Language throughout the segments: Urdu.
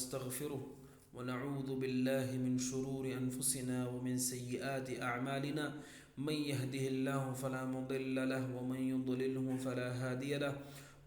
ونستغفره ونعوذ بالله من شرور أنفسنا ومن سيئات أعمالنا من يهده الله فلا مضل له ومن يضلله فلا هادي له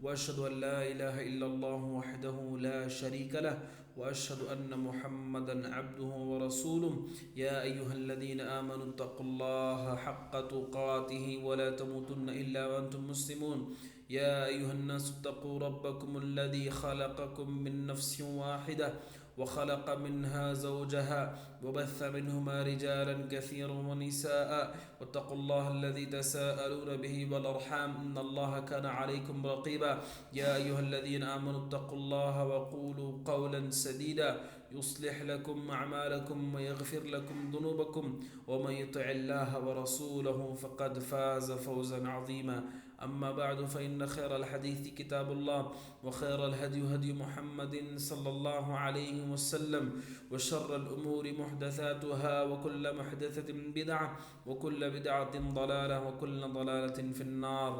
وأشهد أن لا إله إلا الله وحده لا شريك له وأشهد أن محمدا عبده ورسوله يا أيها الذين آمنوا اتقوا الله حق تقاته ولا تموتن إلا وأنتم مسلمون يا أيها الناس اتقوا ربكم الذي خلقكم من نفس واحدة وخلق منها زوجها وبث منهما رجالا كثيرا ونساء واتقوا الله الذي تساءلون به والأرحام إن الله كان عليكم رقيبا يا أيها الذين آمنوا اتقوا الله وقولوا قولا سديدا يصلح لكم أعمالكم ويغفر لكم ذنوبكم ومن يطع الله ورسوله فقد فاز فوزا عظيما أما بعد فإن خير الحديث كتاب الله وخير الهدي هدي محمد صلى الله عليه وسلم وشر الأمور محدثاتها وكل محدثة بدعة وكل بدعة ضلالة وكل ضلالة في النار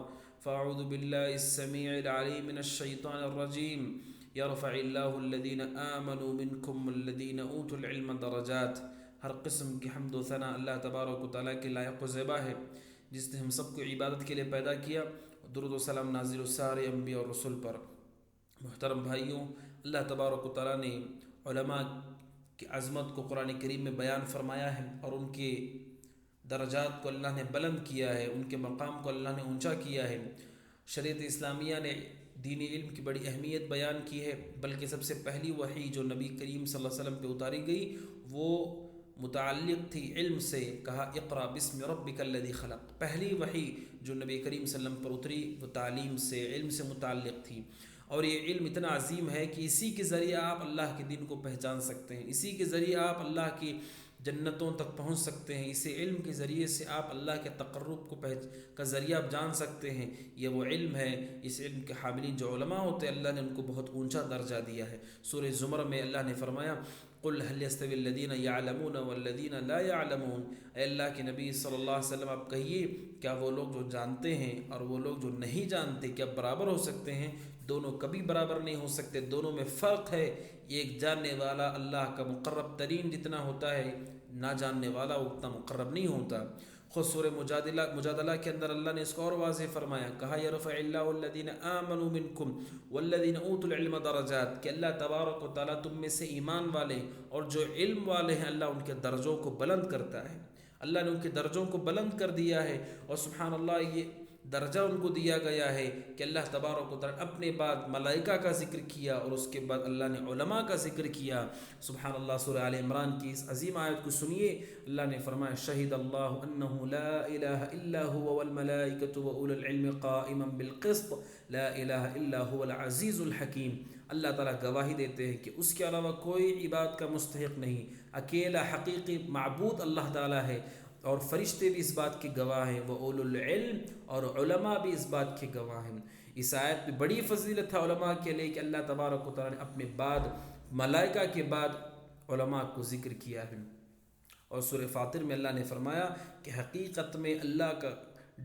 فأعوذ بالله السميع العليم من الشيطان الرجيم يرفع الله الذين آمنوا منكم والذين أوتوا العلم درجات. ہر قسم کی حمد و ثنا اللہ تبارک و تعالیٰ کے لائق و زیبا ہے جس نے ہم سب کو عبادت کے لیے پیدا کیا. درود و سلام نازل و سارے انبیاء اور رسول پر. محترم بھائیوں، اللہ تبارک و تعالیٰ نے علماء کی عظمت کو قرآن کریم میں بیان فرمایا ہے اور ان کے درجات کو اللہ نے بلند کیا ہے، ان کے مقام کو اللہ نے اونچا کیا ہے. شریعت اسلامیہ نے دینی علم کی بڑی اہمیت بیان کی ہے، بلکہ سب سے پہلی وحی جو نبی کریم صلی اللہ علیہ وسلم پہ اتاری گئی وہ متعلق تھی علم سے. کہا اقرا بسم ربک الذی خلق. پہلی وحی جو نبی کریم صلی اللہ علیہ وسلم پر اتری وہ تعلیم سے، علم سے متعلق تھی. اور یہ علم اتنا عظیم ہے کہ اسی کے ذریعے آپ اللہ کے دین کو پہچان سکتے ہیں، اسی کے ذریعے آپ اللہ کی جنتوں تک پہنچ سکتے ہیں. اسے علم کے ذریعے سے آپ اللہ کے تقرب کا ذریعہ آپ جان سکتے ہیں. یہ وہ علم ہے. اس علم کے حاملین جو علماء ہوتے ہیں اللہ نے ان کو بہت اونچا درجہ دیا ہے. سورہ زمر میں اللہ نے فرمایا قل هل يستوي الذين يعلمون والذين لا يعلمون. اے اللہ کے نبی صلی اللہ علیہ وسلم آپ کہیے کیا وہ لوگ جو جانتے ہیں اور وہ لوگ جو نہیں جانتے کیا برابر ہو سکتے ہیں؟ دونوں کبھی برابر نہیں ہو سکتے، دونوں میں فرق ہے. ایک جاننے والا اللہ کا مقرب ترین جتنا ہوتا ہے، نہ جاننے والا اتنا مقرب نہیں ہوتا. خود سورہ مجادلہ کے اندر اللہ نے اس کو اور واضح فرمایا. کہا یرفع اللہ الذین آمنوا منکم والذین اوتوا العلم درجات، کہ اللہ تبارک و تعالیٰ تم میں سے ایمان والے اور جو علم والے ہیں اللہ ان کے درجوں کو بلند کرتا ہے. اللہ نے ان کے درجوں کو بلند کر دیا ہے. اور سبحان اللہ یہ درجہ ان کو دیا گیا ہے کہ اللہ تبارک و تعالیٰ اپنے بعد ملائکہ کا ذکر کیا اور اس کے بعد اللہ نے علماء کا ذکر کیا. سبحان اللہ. سورہ آل عمران کی اس عظیم آیت کو سنیے. اللہ نے فرمایا شہد اللہ انہ لا الہ الا هو والملائکۃ واولو العلم قائما بالقسط لا الہ الا هو العزیز الحکیم. اللہ تعالیٰ گواہی دیتے ہیں کہ اس کے علاوہ کوئی عبادت کا مستحق نہیں، اکیلا حقیقی معبود اللہ تعالیٰ ہے. اور فرشتے بھی اس بات کے گواہ ہیں، وہ اولو العلم اور علماء بھی اس بات کے گواہ ہیں. اس آیت میں بڑی فضیلت ہے علماء کے لیے کہ اللہ تبارک و تعالیٰ نے اپنے بعد ملائکہ کے بعد علماء کو ذکر کیا ہے. اور سورہ فاطر میں اللہ نے فرمایا کہ حقیقت میں اللہ کا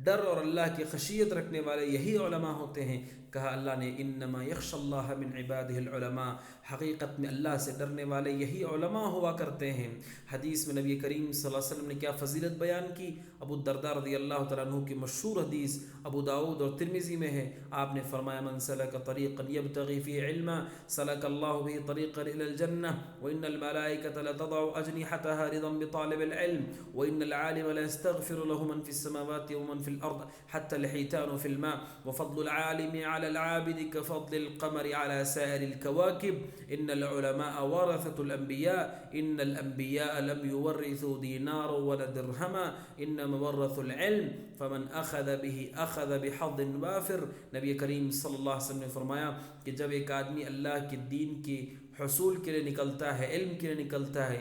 ڈر اور اللہ کی خشیت رکھنے والے یہی علماء ہوتے ہیں. کہا اللہ نے انما یخشی اللہ من عبادہ العلماء، حقیقت میں اللہ سے ڈرنے والے یہی علماء ہوا کرتے ہیں. حدیث میں نبی کریم صلی اللہ علیہ وسلم نے کیا فضیلت بیان کی. ابو الدرداء رضی اللہ تعالیٰ عنہ کی مشہور حدیث ابو داؤد اور ترمذی میں ہے. آپ نے فرمایا من سلک طریقا یبتغی فیہ علما سلک اللہ بہ طریقا الی الجنہ وان الملائکۃ لتضع اجنحتها رضا بطالب العلم وان العالم لیستغفر له من فی السماوات ومن فی الارض حتى الحیتان فی الماء وفضل العالم على العابد كفضل القمر على سائر الكواكب ان العلماء ورثة الانبياء ان الانبياء لم يورثوا دينارا ولا درهما انما ورثوا العلم فمن اخذ به اخذ بحظ وافر. نبی کریم صلی اللہ علیہ وسلم نے فرمایا کہ جب ایک آدمی اللہ کے دین کے حصول کے لیے نکلتا ہے، علم کے لیے نکلتا ہے،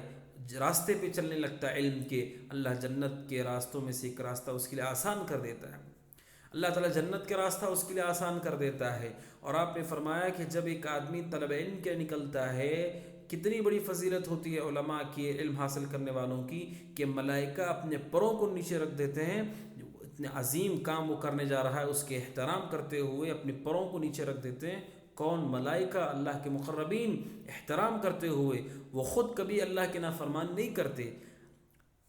راستے پہ چلنے لگتا ہے علم کے، اللہ جنت کے راستوں میں سے ایک راستہ اس کے لیے آسان کر دیتا ہے. اللہ تعالیٰ جنت کا راستہ اس کے لیے آسان کر دیتا ہے. اور آپ نے فرمایا کہ جب ایک آدمی طلب علم کے نکلتا ہے، کتنی بڑی فضیلت ہوتی ہے علماء کی، علم حاصل کرنے والوں کی، کہ ملائکہ اپنے پروں کو نیچے رکھ دیتے ہیں. اتنے عظیم کام وہ کرنے جا رہا ہے اس کے احترام کرتے ہوئے اپنے پروں کو نیچے رکھ دیتے ہیں کون؟ ملائکہ، اللہ کے مقربین احترام کرتے ہوئے وہ خود کبھی اللہ کے نافرمان نہیں کرتے۔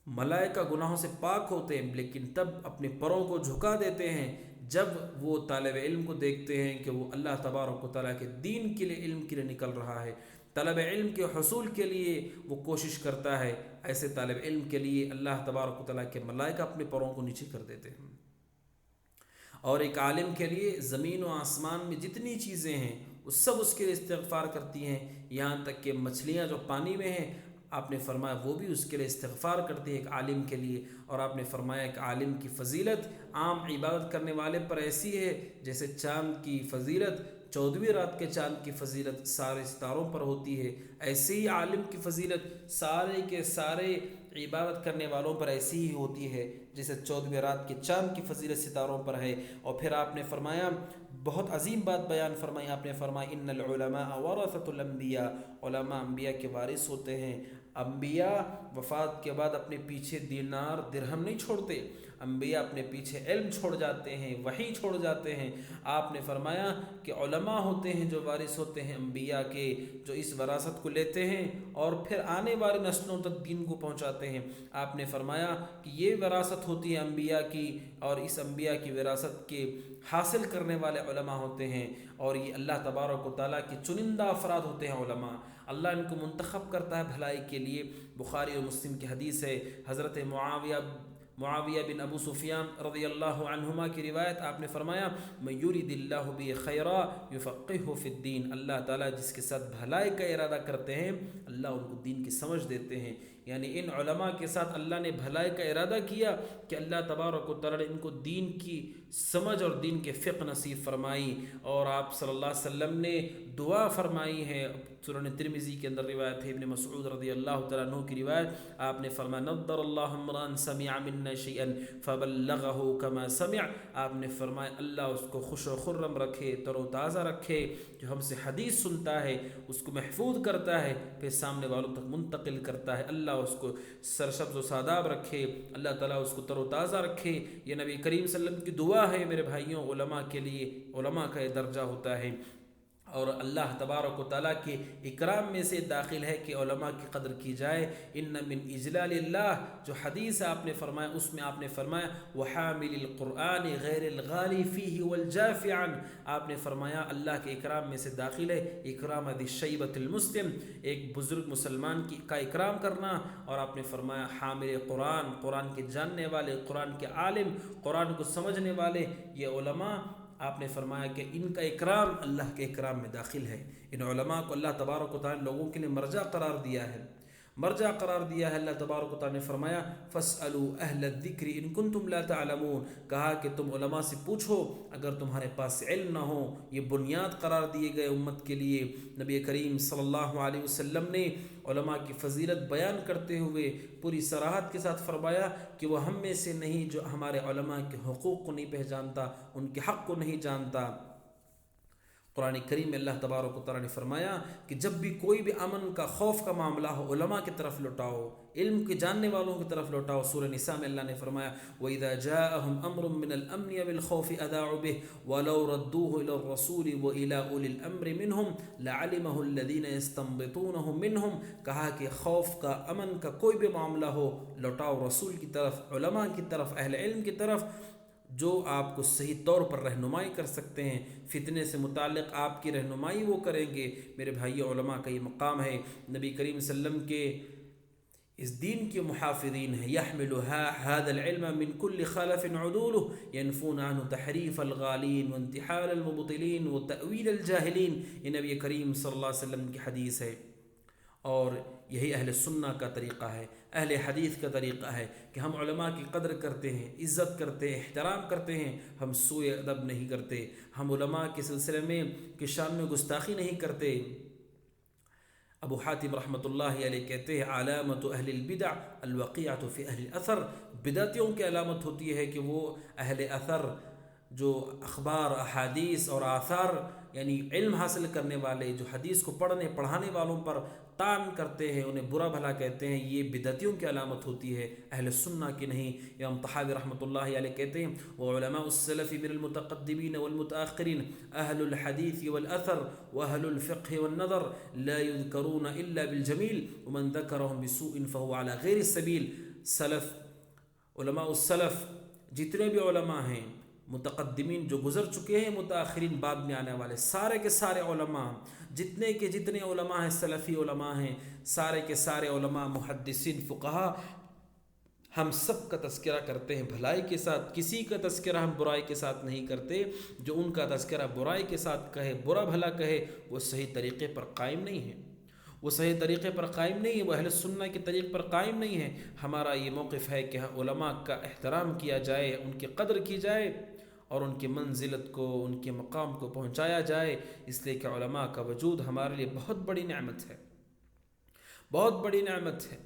ملائکہ گناہوں سے پاک ہوتے ہیں لیکن تب اپنے پروں کو جھکا دیتے ہیں جب وہ طالب علم کو دیکھتے ہیں کہ وہ اللہ تبارک و تعالیٰ کے دین کے لیے، علم کے لیے نکل رہا ہے، طلب علم کے حصول کے لیے وہ کوشش کرتا ہے۔ ایسے طالب علم کے لیے اللہ تبارک و تعالیٰ کے ملائکہ اپنے پروں کو نیچے کر دیتے ہیں۔ اور ایک عالم کے لیے زمین و آسمان میں جتنی چیزیں ہیں وہ سب اس کے لیے استغفار کرتی ہیں، یہاں تک کہ مچھلیاں جو پانی میں ہیں، آپ نے فرمایا وہ بھی اس کے لیے استغفار کرتی ہے ایک عالم کے لیے۔ اور آپ نے فرمایا ایک عالم کی فضیلت عام عبادت کرنے والے پر ایسی ہے جیسے چاند کی فضیلت 14ویں رات کے چاند کی فضیلت سارے ستاروں پر ہوتی ہے، ایسے ہی عالم کی فضیلت سارے کے سارے عبادت کرنے والوں پر ایسی ہی ہوتی ہے جیسے 14ویں رات کے چاند کی فضیلت ستاروں پر ہے۔ اور پھر آپ نے فرمایا بہت عظیم بات بیان فرمائی، آپ نے فرمایا ان العلماء ورثۃ الانبیاء، علماء انبیاء کے وارث ہوتے ہیں۔ انبیاء وفات کے بعد اپنے پیچھے دینار درہم نہیں چھوڑتے، انبیاء اپنے پیچھے علم چھوڑ جاتے ہیں، وحی چھوڑ جاتے ہیں۔ آپ نے فرمایا کہ علماء ہوتے ہیں جو وارث ہوتے ہیں انبیاء کے، جو اس وراثت کو لیتے ہیں اور پھر آنے والے نسلوں تک دین کو پہنچاتے ہیں۔ آپ نے فرمایا کہ یہ وراثت ہوتی ہے انبیاء کی، اور اس انبیاء کی وراثت کے حاصل کرنے والے علماء ہوتے ہیں، اور یہ اللہ تبارک و تعالیٰ کے چنندہ افراد ہوتے ہیں علماء۔ اللہ ان کو منتخب کرتا ہے بھلائی کے لیے۔ بخاری اور مسلم کی حدیث ہے، حضرت معاویہ بن ابو سفیان رضی اللہ عنہما کی روایت، آپ نے فرمایا من یرید اللہ بہ خیرا یفقہہ فی الدین، اللہ تعالیٰ جس کے ساتھ بھلائی کا ارادہ کرتے ہیں اللہ ان کو دین کی سمجھ دیتے ہیں۔ یعنی ان علماء کے ساتھ اللہ نے بھلائی کا ارادہ کیا کہ اللہ تبارک و تعالیٰ نے ان کو دین کی سمجھ اور دین کے فقہ نصیب فرمائی۔ اور آپ صلی اللہ علیہ وسلم نے دعا فرمائی ہے، سنن ترمذی کے اندر روایت ہے، ابن مسعود رضی اللہ تعالیٰ عنہ کی روایت، آپ نے فرمایا نضر اللہ امرا سمع منا شیئا فبلغه كما سمع، آپ نے فرمایا اللہ اس کو خوش و خرم رکھے، تر و تازہ رکھے، جو ہم سے حدیث سنتا ہے اس کو محفوظ کرتا ہے پھر سامنے والوں تک منتقل کرتا ہے، اللہ اس کو سرسبز و ساداب رکھے، اللہ تعالیٰ اس کو تر و تازہ رکھے۔ یہ نبی کریم صلی اللہ علیہ وسلم کی دعا ہے میرے بھائیوں، علماء کے لیے، علماء کا یہ درجہ ہوتا ہے۔ اور اللہ تبارک و تعالیٰ کے اکرام میں سے داخل ہے کہ علماء کی قدر کی جائے۔ ان من اجلال اللہ، جو حدیث آپ نے فرمایا اس میں آپ نے فرمایا وحامل القرآن غیر الغالی فیہ والجاف عنہ، آپ نے فرمایا اللہ کے اکرام میں سے داخل ہے اکرام ذی الشیبۃ المسلم، ایک بزرگ مسلمان کا اکرام کرنا۔ اور آپ نے فرمایا حامل قرآن، قرآن کے جاننے والے، قرآن کے عالم، قرآن کو سمجھنے والے، یہ علماء، آپ نے فرمایا کہ ان کا اکرام اللہ کے اکرام میں داخل ہے۔ ان علماء کو اللہ تبارک و تعالیٰ لوگوں کے لیے مرجع قرار دیا ہے، مرجع قرار دیا ہے۔ اللہ تبارک و تعالیٰ نے فرمایا فاسألوا اہل الذکر ان کنتم لا تعلمون، کہا کہ تم علماء سے پوچھو اگر تمہارے پاس علم نہ ہو۔ یہ بنیاد قرار دیے گئے امت کے لیے۔ نبی کریم صلی اللہ علیہ وسلم نے علماء کی فضیلت بیان کرتے ہوئے پوری صراحت کے ساتھ فرمایا کہ وہ ہم میں سے نہیں جو ہمارے علماء کے حقوق کو نہیں پہچانتا، ان کے حق کو نہیں جانتا۔ قرآن کریم میں اللہ تبارک و تعالیٰ نے فرمایا کہ جب بھی کوئی بھی امن کا، خوف کا معاملہ ہو علماء کی طرف لوٹاؤ، علم کے جاننے والوں کی طرف لوٹاؤ۔ سورہ نساء میں اللہ نے فرمایا وَإِذَا جَاءَهُمْ أَمْرٌ مِّنَ الْأَمْنِ وَالْخَوْفِ أَذَاعُوا بِهِ وَلَوْ رَدُّوهُ إِلَى الرَّسُولِ وَإِلَى أُولِي الْأَمْرِ مِنْهُمْ لَعَلِمَهُ الَّذِينَ يَسْتَنبِطُونَهُ مِنْهُمْ، کہا کہ خوف کا، امن کا کوئی بھی معاملہ ہو لوٹاؤ رسول کی طرف، علماء کی طرف، اہل علم کی طرف، جو آپ کو صحیح طور پر رہنمائی کر سکتے ہیں، فتنے سے متعلق آپ کی رہنمائی وہ کریں گے۔ میرے بھائی علماء کا یہ مقام ہے، نبی کریم صلی اللہ علیہ وسلم کے اس دین کے محافظین ہیں۔ يحمل هذا العلم من كل خلف عدوله ينفون عنه تحریف الغالین وانتحال المبطلین وتأویل الجاہلین، یہ نبی کریم صلی اللہ علیہ وسلم کی حدیث ہے۔ اور یہی اہل سنہ کا طریقہ ہے، اہل حدیث کا طریقہ ہے کہ ہم علماء کی قدر کرتے ہیں، عزت کرتے ہیں، احترام کرتے ہیں، ہم سوء ادب نہیں کرتے، ہم علماء کے سلسلے میں کی شان میں گستاخی نہیں کرتے۔ ابو حاتم رحمۃ اللہ علیہ کہتے ہیں علامت اہل البدع الوقیعۃ فی اہل الاثر، بدعتیوں کی علامت ہوتی ہے کہ وہ اہل اثر، جو اخبار احادیث اور آثار یعنی علم حاصل کرنے والے جو حدیث کو پڑھنے پڑھانے والوں پر طعن کرتے ہیں، انہیں برا بھلا کہتے ہیں، یہ بدعتیوں کی علامت ہوتی ہے، اہل سنہ کی نہیں۔ امام طحاوی رحمۃ اللہ علیہ کہتے ہیں وعلماء السلف من المتقدمین والمتاخرین اہل الحدیث والاثر واہل الفقہ والنظر لا يذكرون الا بالجمیل ومن ذکرهم بسوء فهو على غیر السبیل۔ سلف، علماء السلف جتنے بھی علماء ہیں، متقدمین جو گزر چکے ہیں، متاخرین بعد میں آنے والے، سارے کے سارے علماء، جتنے کے جتنے علماء ہیں، سلفی علماء ہیں، سارے کے سارے علماء، محدثین، فقہا، ہم سب کا تذکرہ کرتے ہیں بھلائی کے ساتھ، کسی کا تذکرہ ہم برائی کے ساتھ نہیں کرتے۔ جو ان کا تذکرہ برائی کے ساتھ کہے، برا بھلا کہے، وہ صحیح طریقے پر قائم نہیں ہے، وہ صحیح طریقے پر قائم نہیں ہے، وہ اہل سنہ کے طریق پر قائم نہیں ہے۔ ہمارا یہ موقف ہے کہ علماء کا احترام کیا جائے، ان کی قدر کی جائے اور ان کی منزلت کو، ان کے مقام کو پہنچایا جائے، اس لیے کہ علماء کا وجود ہمارے لیے بہت بڑی نعمت ہے، بہت بڑی نعمت ہے۔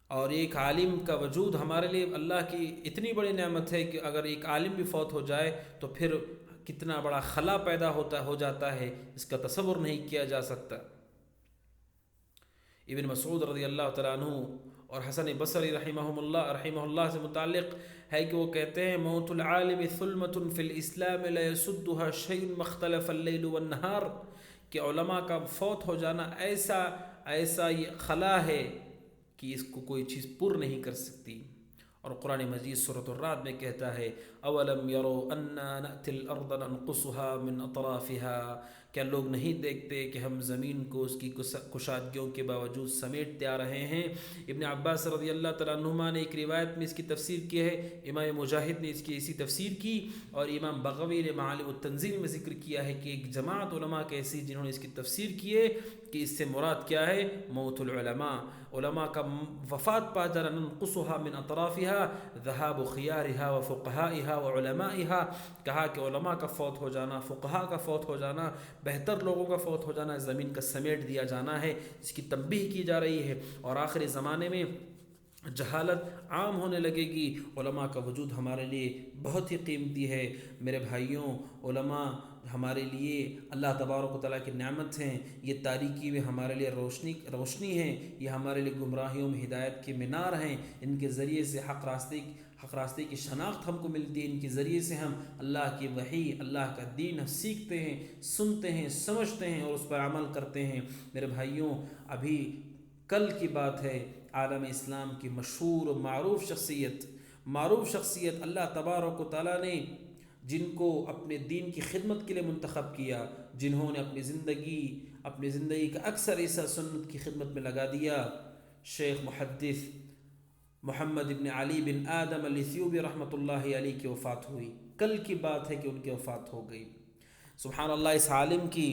اور ایک عالم کا وجود ہمارے لیے اللہ کی اتنی بڑی نعمت ہے کہ اگر ایک عالم بھی فوت ہو جائے تو پھر کتنا بڑا خلا پیدا ہو جاتا ہے، اس کا تصور نہیں کیا جا سکتا۔ ابن مسعود رضی اللہ تعالیٰ عنہ اور حسن بصری رحمہ اللہ سے متعلق ہے کہ وہ کہتے ہیں موت العالم ثلمۃ فی الاسلام لا يسدها شیء مختلف اللیل والنہار، کہ علماء کا فوت ہو جانا ایسا یہ خلا ہے کہ اس کو کوئی چیز پر نہیں کر سکتی۔ اور قرآن مجید سورۃ الرعد میں کہتا ہے اولم یروا انا نأتی الارض ننقصها من اطرافها، کیا لوگ نہیں دیکھتے کہ ہم زمین کو اس کی کشادگیوں کے باوجود سمیٹتے آ رہے ہیں۔ ابن عباس رضی اللہ تعالیٰ عنہما نے ایک روایت میں اس کی تفسیر کی ہے، امام مجاہد نے اس کی اسی تفسیر کی، اور امام بغوی نے معالم التنزیل میں ذکر کیا ہے کہ ایک جماعت علماء کی ایسی جنہوں نے اس کی تفسیر کی ہے کہ اس سے مراد کیا ہے، موت العلماء، علماء کا وفات پا جانا، ننقصها من اطرافها ذهاب خيارها وفقهائها وعلمائها، کہا کہ علماء کا فوت ہو جانا، فقہاء کا فوت ہو جانا، بہتر لوگوں کا فوت ہو جانا، زمین کا سمیٹ دیا جانا ہے، اس کی تنبیہ کی جا رہی ہے۔ اور آخری زمانے میں جہالت عام ہونے لگے گی، علماء کا وجود ہمارے لیے بہت ہی قیمتی ہے۔ میرے بھائیوں، علماء ہمارے لیے اللہ تبارک و تعالیٰ کی نعمت ہیں، یہ تاریکی میں ہمارے لیے روشنی ہیں، یہ ہمارے لیے گمراہیوں میں ہدایت کے مینار ہیں، ان کے ذریعے سے حق راستے کی شناخت ہم کو ملتی ہے، ان کے ذریعے سے ہم اللہ کی وحی، اللہ کا دین سیکھتے ہیں، سنتے ہیں، سمجھتے ہیں اور اس پر عمل کرتے ہیں۔ میرے بھائیوں، ابھی کل کی بات ہے، عالم اسلام کی مشہور و معروف شخصیت اللہ تبارک و تعالیٰ نے جن کو اپنے دین کی خدمت کے لیے منتخب کیا، جنہوں نے اپنی زندگی کا اکثر حصہ سنت کی خدمت میں لگا دیا، شیخ محدث محمد ابن علی بن آدم الاثیوبی رحمۃ اللہ علیہ کی وفات ہوئی۔ کل کی بات ہے کہ ان کی وفات ہو گئی۔ سبحان اللہ، اس عالم کی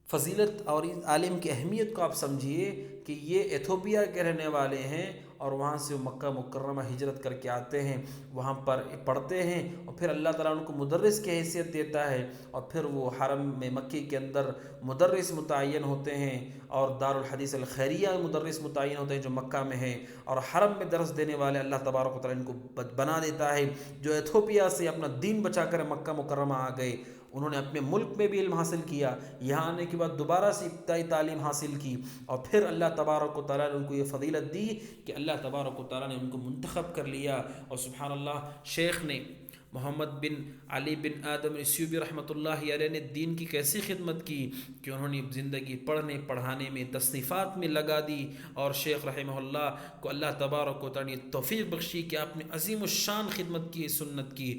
فضیلت اور اس عالم کی اہمیت کو آپ سمجھیے کہ یہ ایتھوپیا کے رہنے والے ہیں اور وہاں سے مکہ مکرمہ ہجرت کر کے آتے ہیں، وہاں پر پڑھتے ہیں اور پھر اللہ تعالیٰ ان کو مدرس کی حیثیت دیتا ہے، اور پھر وہ حرم میں مکی کے اندر مدرس متعین ہوتے ہیں، اور دارالحدیث الخیریہ مدرس متعین ہوتے ہیں جو مکہ میں ہے، اور حرم میں درس دینے والے اللہ تبارک و تعالیٰ ان کو بنا دیتا ہے، جو ایتھوپیا سے اپنا دین بچا کر مکہ مکرمہ آ گئے۔ انہوں نے اپنے ملک میں بھی علم حاصل کیا، یہاں آنے کے بعد دوبارہ سے ابتدائی تعلیم حاصل کی، اور پھر اللہ تبارک و تعالیٰ نے ان کو یہ فضیلت دی کہ اللہ تبارک و تعالیٰ نے ان کو منتخب کر لیا۔ اور سبحان اللہ، شیخ نے محمد بن علی بن آدم الاثیوبی رحمۃ اللہ علیہ نے دین کی کیسی خدمت کی کہ انہوں نے زندگی پڑھنے پڑھانے میں، تصنیفات میں لگا دی، اور شیخ رحمہ اللہ کو اللہ تبارک و تعالیٰ نے توفیق بخشی کہ آپ نے عظیم الشان خدمت کی، سنت کی،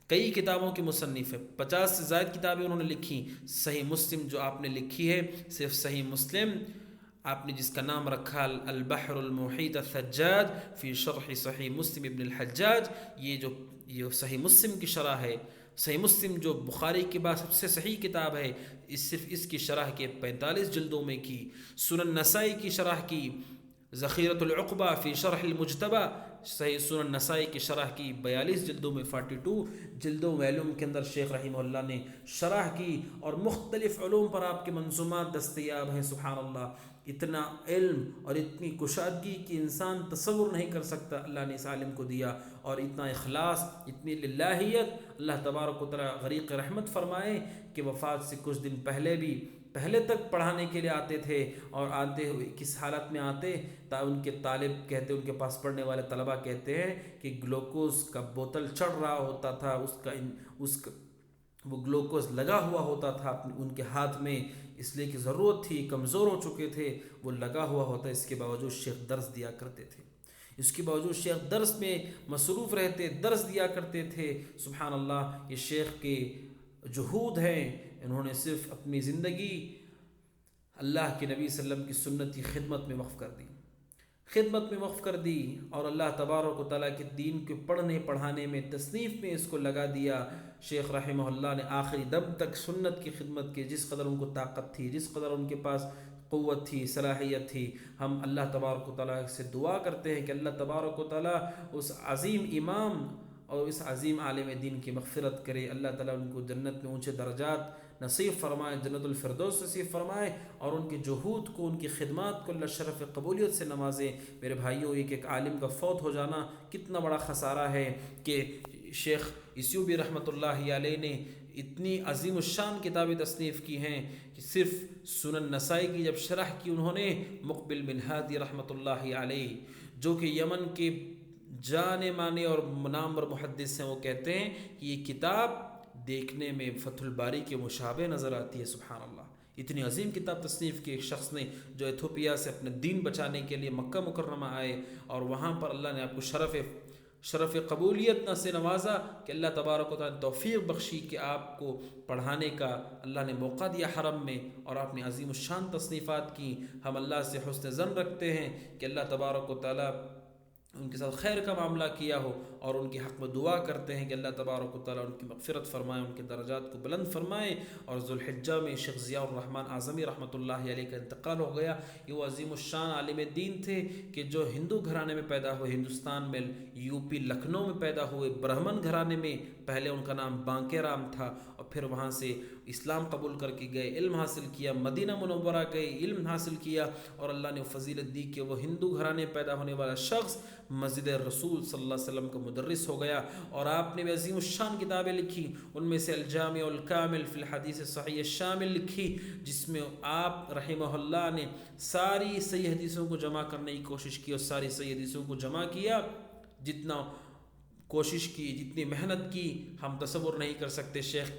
کئی کتابوں کی مصنف ہے، 50 سے زائد کتابیں انہوں نے لکھی۔ صحیح مسلم جو آپ نے لکھی ہے، صرف صحیح مسلم آپ نے جس کا نام رکھا البحر المحیط الثجاج فی شرح صحیح مسلم ابن الحجاج، یہ صحیح مسلم کی شرح ہے۔ صحیح مسلم جو بخاری کے بعد سب سے صحیح کتاب ہے، صرف اس کی شرح کے 45 جلدوں میں کی۔ سنن نسائی کی شرح کی ذخیرۃ العقبہ فی شرح المجتبہ، صحیح سنن نسائی کی شرح کی 42 جلدوں میں 42 جلدوں میں علوم کے اندر شیخ رحمہ اللہ نے شرح کی، اور مختلف علوم پر آپ کے منظومات دستیاب ہیں۔ سبحان اللہ، اتنا علم اور اتنی کشادگی کہ انسان تصور نہیں کر سکتا اللہ نے اس عالم کو دیا، اور اتنا اخلاص، اتنی للہیت۔ اللہ تبارک و تعالی غریق رحمت فرمائے کہ وفات سے کچھ دن پہلے تک پڑھانے کے لیے آتے تھے، اور آتے ہوئے کس حالت میں آتے، ان کے طالب کہتے، ان کے پاس پڑھنے والے طلبہ کہتے ہیں کہ گلوکوز کا بوتل چڑھ رہا ہوتا تھا، وہ گلوکوز لگا ہوا ہوتا تھا ان کے ہاتھ میں، اس لیے کہ ضرورت تھی، کمزور ہو چکے تھے، وہ لگا ہوا ہوتا، اس کے باوجود شیخ درس دیا کرتے تھے، اس کے باوجود شیخ درس میں مصروف رہتے، درس دیا کرتے تھے۔ سبحان اللہ، یہ شیخ کے جہود ہیں، انہوں نے صرف اپنی زندگی اللہ کے نبی صلی اللہ علیہ وسلم کی سنت کی خدمت میں وقف کر دی، اور اللہ تبارک و تعالیٰ کے دین کے پڑھنے پڑھانے میں، تصنیف میں اس کو لگا دیا۔ شیخ رحمہ اللہ نے آخری دم تک سنت کی خدمت کی، جس قدر ان کو طاقت تھی، جس قدر ان کے پاس قوت تھی، صلاحیت تھی۔ ہم اللہ تبارک و تعالیٰ سے دعا کرتے ہیں کہ اللہ تبارک و تعالیٰ اس عظیم امام اور اس عظیم عالم دین کی مغفرت کرے، اللہ تعالیٰ ان کو جنت میں اونچے درجات نصیب فرمائے، جنت الفردوس نصیب فرمائے، اور ان کے جہود کو، ان کی خدمات کو اللہ شرف قبولیت سے نوازے۔ میرے بھائیوں، ایک عالم کا فوت ہو جانا کتنا بڑا خسارہ ہے، کہ شیخ ایوبی رحمۃ اللہ علیہ نے اتنی عظیم الشان کتابیں تصنیف کی ہیں، کہ صرف سنن نسائی کی جب شرح کی انہوں نے، مقبل بن ہادی رحمۃ اللہ علیہ جو کہ یمن کے جانے مانے اور نامور محدث ہیں، وہ کہتے ہیں کہ یہ کتاب دیکھنے میں فتح الباری کے مشابہ نظر آتی ہے۔ سبحان اللہ، اتنی عظیم کتاب تصنیف کی ایک شخص نے، جو ایتھوپیا سے اپنے دین بچانے کے لیے مکہ مکرمہ آئے، اور وہاں پر اللہ نے آپ کو شرف قبولیت سے نوازا، کہ اللہ تبارک و تعالیٰ توفیق بخشی کہ آپ کو پڑھانے کا اللہ نے موقع دیا حرم میں، اور آپ نے عظیم الشان تصنیفات کی۔ ہم اللہ سے حسن ظن رکھتے ہیں کہ اللہ تبارک و تعالیٰ ان کے ساتھ خیر کا معاملہ کیا ہو، اور ان کے حق میں دعا کرتے ہیں کہ اللہ تبارک و تعالیٰ ان کی مغفرت فرمائے، ان کے درجات کو بلند فرمائے۔ اور ذوالحجہ میں شیخ ضیاء الرحمن اعظمی رحمۃ اللہ علیہ کا انتقال ہو گیا۔ یہ وہ عظیم الشان عالم دین تھے کہ جو ہندو گھرانے میں پیدا ہوئے، ہندوستان میں یوپی لکھنؤ میں پیدا ہوئے، برہمن گھرانے میں، پہلے ان کا نام بانکے رام تھا، اور پھر وہاں سے اسلام قبول کر کے گئے، علم حاصل کیا، مدینہ منورہ گئے، علم حاصل کیا، اور اللہ نے فضیلت دی کہ وہ ہندو گھرانے پیدا ہونے والا شخص مسجد رسول صلی اللہ علیہ وسلم کا مدرس ہو گیا۔ اور آپ نے بھی عظیم الشان کتابیں لکھی، ان میں سے الجامع الکامل فی الحدیث الصحیح الشامل لکھی، جس میں آپ رحمہ اللہ نے ساری صحیح حدیثوں کو جمع کرنے کی کوشش کی، اور ساری صحیح حدیثوں کو جمع کیا۔ جتنا کوشش کی، جتنی محنت کی، ہم تصور نہیں کر سکتے۔ شیخ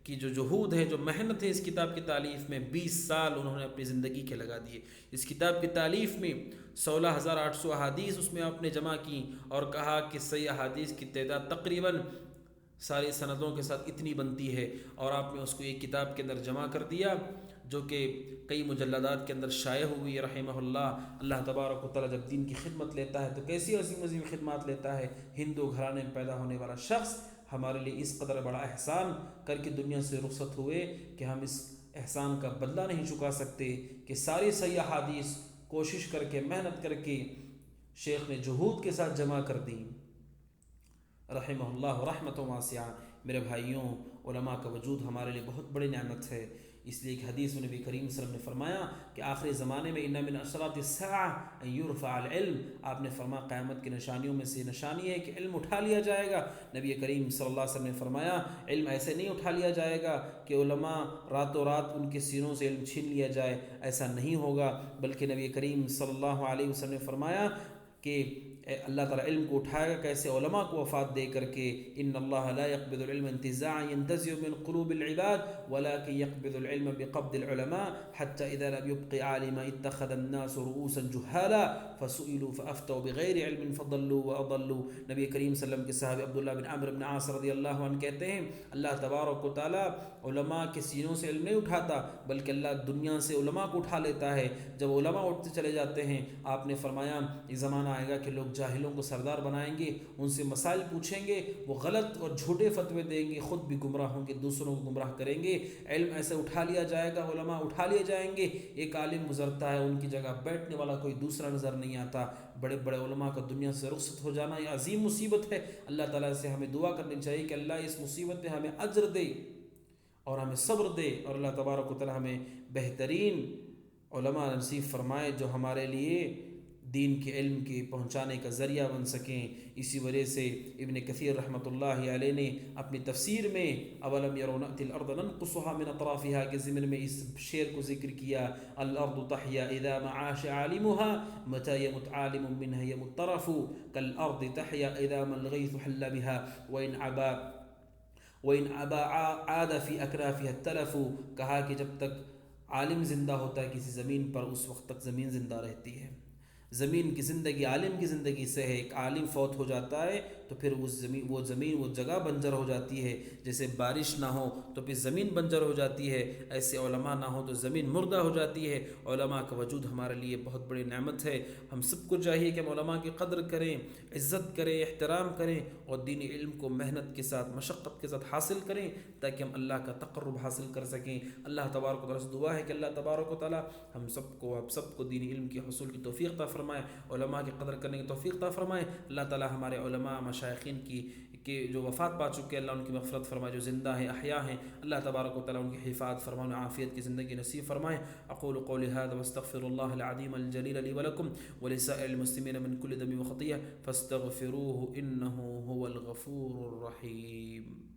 کی جو جہود ہے، جو محنت ہے اس کتاب کی تالیف میں، 20 سال انہوں نے اپنی زندگی کے لگا دیے۔ اس کتاب کی تالیف میں 16,800 احادیث اس میں آپ نے جمع کی، اور کہا کہ صحیح احادیث کی تعداد تقریباً ساری سندوں کے ساتھ اتنی بنتی ہے، اور آپ نے اس کو ایک کتاب کے اندر جمع کر دیا، جو کہ کئی مجلدات کے اندر شائع ہوئی۔ رحمہ اللہ، اللہ تبارک و تعالیٰ جب دین کی خدمت لیتا ہے تو کیسی عظیم عظیم خدمات لیتا ہے۔ ہندو گھرانے میں پیدا ہونے والا شخص ہمارے لیے اس قدر بڑا احسان کر کے دنیا سے رخصت ہوئے کہ ہم اس احسان کا بدلہ نہیں چکا سکتے، کہ ساری صحیح احادیث کوشش کر کے، محنت کر کے شیخ نے جہود کے ساتھ جمع کر دی، رحمہ اللہ رحمت واسعہ۔ میرے بھائیوں، علماء کا وجود ہمارے لیے بہت بڑی نعمت ہے، اس لیے کہ حدیث میں نبی کریم صلی اللہ علیہ وسلم نے فرمایا کہ آخری زمانے میں ان من اشراط الساعة ان يرفع العلم، آپ نے فرمایا قیامت کی نشانیوں میں سے نشانی ہے کہ علم اٹھا لیا جائے گا۔ نبی کریم صلی اللہ علیہ وسلم نے فرمایا علم ایسے نہیں اٹھا لیا جائے گا کہ علماء راتوں رات ان کے سینوں سے علم چھین لیا جائے، ایسا نہیں ہوگا، بلکہ نبی کریم صلی اللہ علیہ وسلم نے فرمایا کہ اللہ تعالیٰ علم کو اٹھائے گا کیسے؟ علماء کو وفات دے کر کے۔ ان اللہ لا يقبض العلم انتزاعا ينتزع من قلوب العباد ولكن يقبض العلم بقبض العلماء حتى اذا لم يبق عالما اتخذ الناس رؤوسا جهالا فسئلوا فافتوا بغیر علم فضلوا واضلوا۔ نبی کریم صلی اللہ علیہ وسلم کے صحابی عبداللہ بن عمرو بن عاص رضی اللہ عنہ کہتے ہیں اللہ تبارک و تعالیٰ علماء کے سینوں سے علم نہیں اٹھاتا، بلکہ اللہ دنیا سے علماء کو اٹھا لیتا ہے۔ جب علماء اٹھتے چلے جاتے ہیں، آپ نے فرمایا یہ زمانہ آئے گا کہ لوگ جاہلوں کو سردار بنائیں گے، ان سے مسائل پوچھیں گے، وہ غلط اور جھوٹے فتوے دیں گے، خود بھی گمراہ ہوں گے، دوسروں کو گمراہ کریں گے۔ علم ایسے اٹھا لیا جائے گا، علماء اٹھا لیے جائیں گے، ایک عالم گزرتا ہے ان کی جگہ بیٹھنے والا کوئی دوسرا نظر نہیں آتا۔ بڑے بڑے علماء کا دنیا سے رخصت ہو جانا یہ عظیم مصیبت ہے۔ اللہ تعالیٰ سے ہمیں دعا کرنی چاہیے کہ اللہ اس مصیبت میں ہمیں اجر دے اور ہمیں صبر دے، اور اللہ تبارک و تعالیٰ ہمیں بہترین علماء نصیب فرمائے جو ہمارے لیے دین کے علم کے پہنچانے کا ذریعہ بن سکیں۔ اسی وجہ سے ابن کثیر رحمۃ اللہ علیہ نے اپنی تفسیر میں اولم یرون نأتی الارض ننقصها من اطرافها کے ضمن میں اس شعر کو ذکر کیا، الارض تحیا اذا ما عاش عالمها متى يمت عالم منها يمت طرف كالارض تحیا اذا ما الغيث حل بها وإن عبا عاد في أكرافها التلف۔ کہا کہ جب تک عالم زندہ ہوتا ہے کسی زمین پر، اس وقت تک زمین زندہ رہتی ہے۔ زمین کی زندگی عالم کی زندگی سے ہے، ایک عالم فوت ہو جاتا ہے تو پھر وہ زمین وہ جگہ بنجر ہو جاتی ہے، جیسے بارش نہ ہو تو پھر زمین بنجر ہو جاتی ہے، ایسے علماء نہ ہو تو زمین مردہ ہو جاتی ہے۔ علماء کا وجود ہمارے لیے بہت بڑی نعمت ہے، ہم سب کو چاہیے کہ ہم علماء کی قدر کریں، عزت کریں، احترام کریں، اور دینی علم کو محنت کے ساتھ، مشقت کے ساتھ حاصل کریں تاکہ ہم اللہ کا تقرب حاصل کر سکیں۔ اللہ تبارک و تعالیٰ سے دعا ہے کہ اللہ تبارک و تعالیٰ ہم سب کو دینی علم کے حصول کی توفیق عطا فرمائے، علماء کی قدر کرنے کی توفیق عطا فرمائے۔ اللہ تعالیٰ ہمارے علماء مشائخین کی جو وفات پا چکے ہیں، اللہ ان کی مغفرت فرمائے، جو زندہ ہیں احیاء ہیں اللہ تبارک و تعالیٰ ان کی حفاظت فرمائے، عافیت کی زندگی نصیب فرمائے۔ اقول قولی هذا واستغفر الله العظيم الجليل لي ولكم ولسائر المسلمين من كل ذنب وخطيئة فاستغفروه إنه هو الغفور الرحيم۔